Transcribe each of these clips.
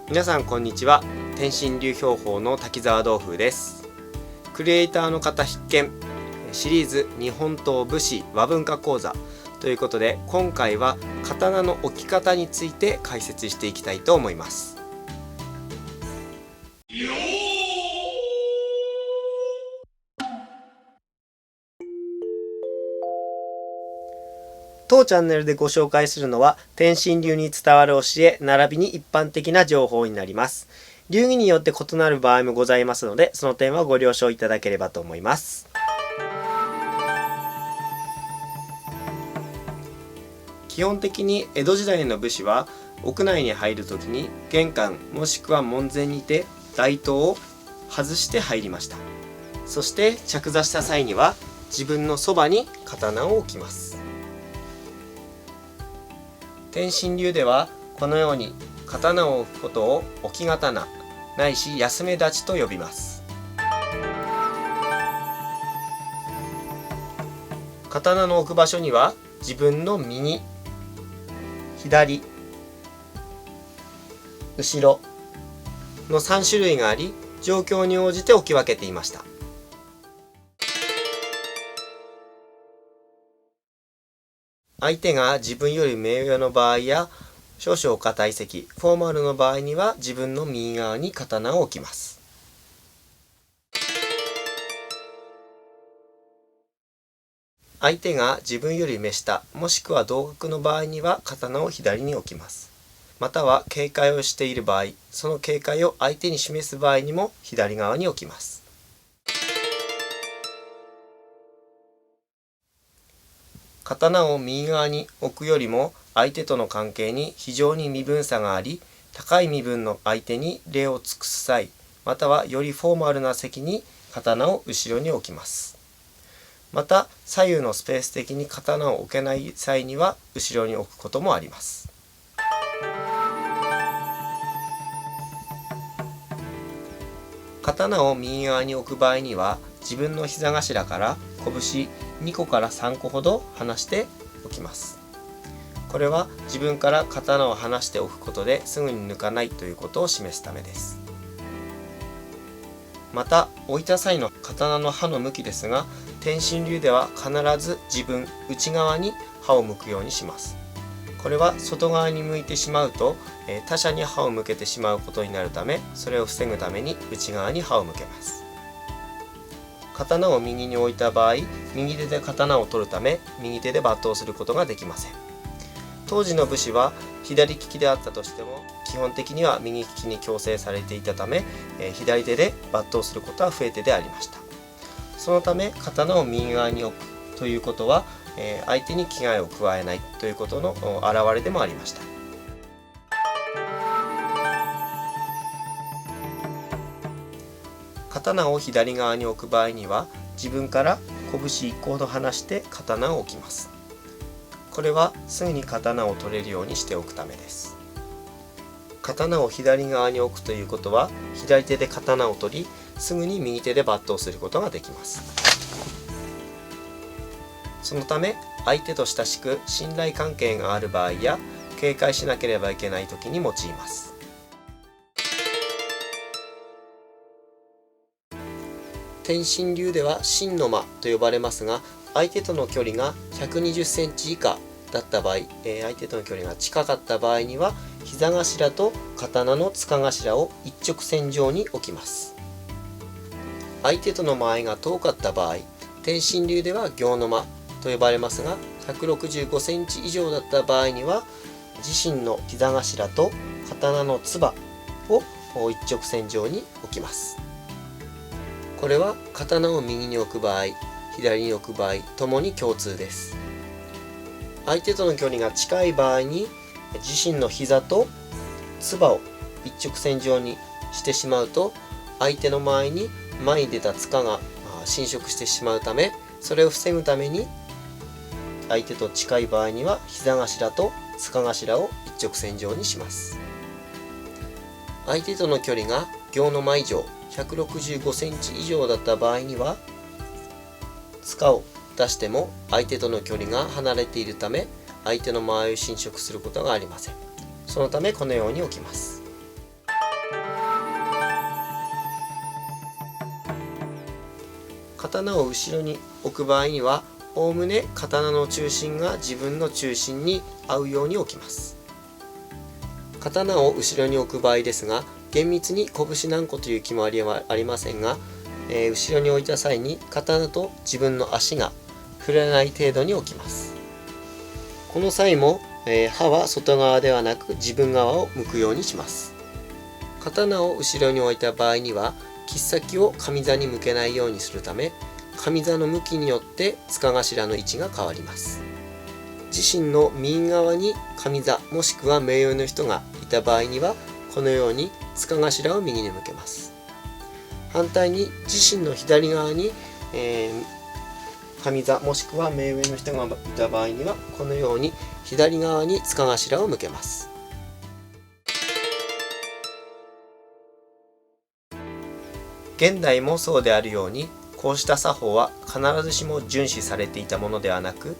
皆さんこんにちは。天津流標法の滝沢道風です。クリエイターの方必見シリーズ日本刀武士和文化講座ということで、今回は刀の置き方について解説していきたいと思います。当チャンネルでご紹介するのは天津流に伝わる教え並びに一般的な情報になります。流儀によって異なる場合もございますので、その点はご了承いただければと思います。基本的に江戸時代の武士は屋内に入るときに玄関もしくは門前にて大刀を外して入りました。そして着座した際には自分のそばに刀を置きます。天津流ではこのように刀を置くことを置き刀ないし休め立ちと呼びます。刀の置く場所には自分の右、左、後ろの3種類があり、状況に応じて置き分けていました。相手が自分より目上の場合や少々硬い席、フォーマルの場合には自分の右側に刀を置きます。相手が自分より目下もしくは同額の場合には刀を左に置きます。または警戒をしている場合、その警戒を相手に示す場合にも左側に置きます。刀を右側に置くよりも相手との関係に非常に身分差があり、高い身分の相手に礼を尽くす際、またはよりフォーマルな席に刀を後ろに置きます。また左右のスペース的に刀を置けない際には後ろに置くこともあります。刀を右側に置く場合には自分の膝頭から拳2個から3個ほど離しておきます。これは自分から刀を離しておくことですぐに抜かないということを示すためです。また置いた際の刀の刃の向きですが、天津流では必ず自分内側に刃を向くようにします。これは外側に向いてしまうと他者に刃を向けてしまうことになるため、それを防ぐために内側に刃を向けます。刀を右に置いた場合、右手で刀を取るため右手で抜刀することができません。当時の武士は左利きであったとしても基本的には右利きに強制されていたため、左手で抜刀することは不得手でありました。そのため刀を右側に置くということは、相手に危害を加えないということの表れでもありました。刀を左側に置く場合には自分から拳1個ほど離して刀を置きます。これはすぐに刀を取れるようにしておくためです。刀を左側に置くということは左手で刀を取り、すぐに右手で抜刀することができます。そのため相手と親しく信頼関係がある場合や警戒しなければいけない時に用います。天津流では真の間と呼ばれますが、相手との距離が120センチ以下だった場合、相手との距離が近かった場合には膝頭と刀の柄頭を一直線上に置きます。相手との間合いが遠かった場合、天津流では行の間と呼ばれますが、165センチ以上だった場合には自身の膝頭と刀のつばを一直線上に置きます。これは刀を右に置く場合、左に置く場合ともに共通です。相手との距離が近い場合に自身の膝とつばを一直線上にしてしまうと、相手の前に出た柄が侵食してしまうため、それを防ぐために相手と近い場合には膝頭と柄頭を一直線上にします。相手との距離が行の間以上165センチ以上だった場合には柄を出しても相手との距離が離れているため相手の間合いを侵食することがありません。そのためこのように置きます。刀を後ろに置く場合にはおおむね刀の中心が自分の中心に合うように置きます。刀を後ろに置く場合ですが、厳密に拳何個という決まりはありませんが、後ろに置いた際に刀と自分の足が触れない程度に置きます。この際も、刃は外側ではなく自分側を向くようにします。刀を後ろに置いた場合には切っ先を上座に向けないようにするため、上座の向きによって柄頭の位置が変わります。自身の右側に上座もしくは目上の人がいた場合にはこのように柄頭を右に向けます。反対に自身の左側に、上座もしくは目上の人がいた場合にはこのように左側に柄頭を向けます。現代もそうであるように、こうした作法は必ずしも遵守されていたものではなく、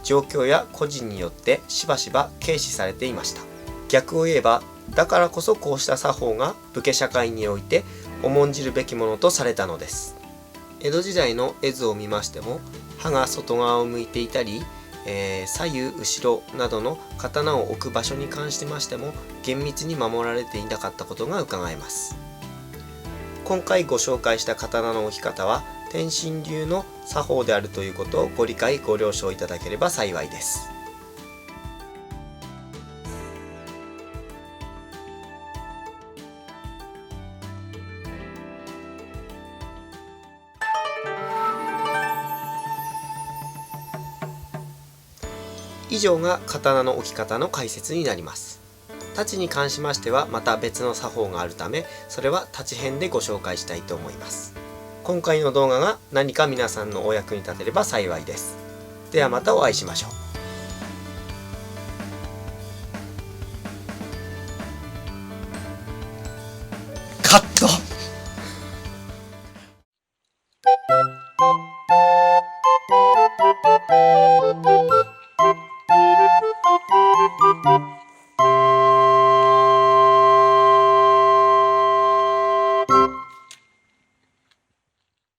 状況や個人によってしばしば軽視されていました。逆を言えば、だからこそこうした作法が武家社会において重んじるべきものとされたのです。江戸時代の絵図を見ましても、刃が外側を向いていたり、左右後ろなどの刀を置く場所に関してましても厳密に守られていなかったことが伺えます。今回ご紹介した刀の置き方は天心流の作法であるということをご理解ご了承いただければ幸いです。以上が刀の置き方の解説になります。太刀に関しましてはまた別の作法があるため、それは太刀編でご紹介したいと思います。今回の動画が何か皆さんのお役に立てれば幸いです。ではまたお会いしましょう。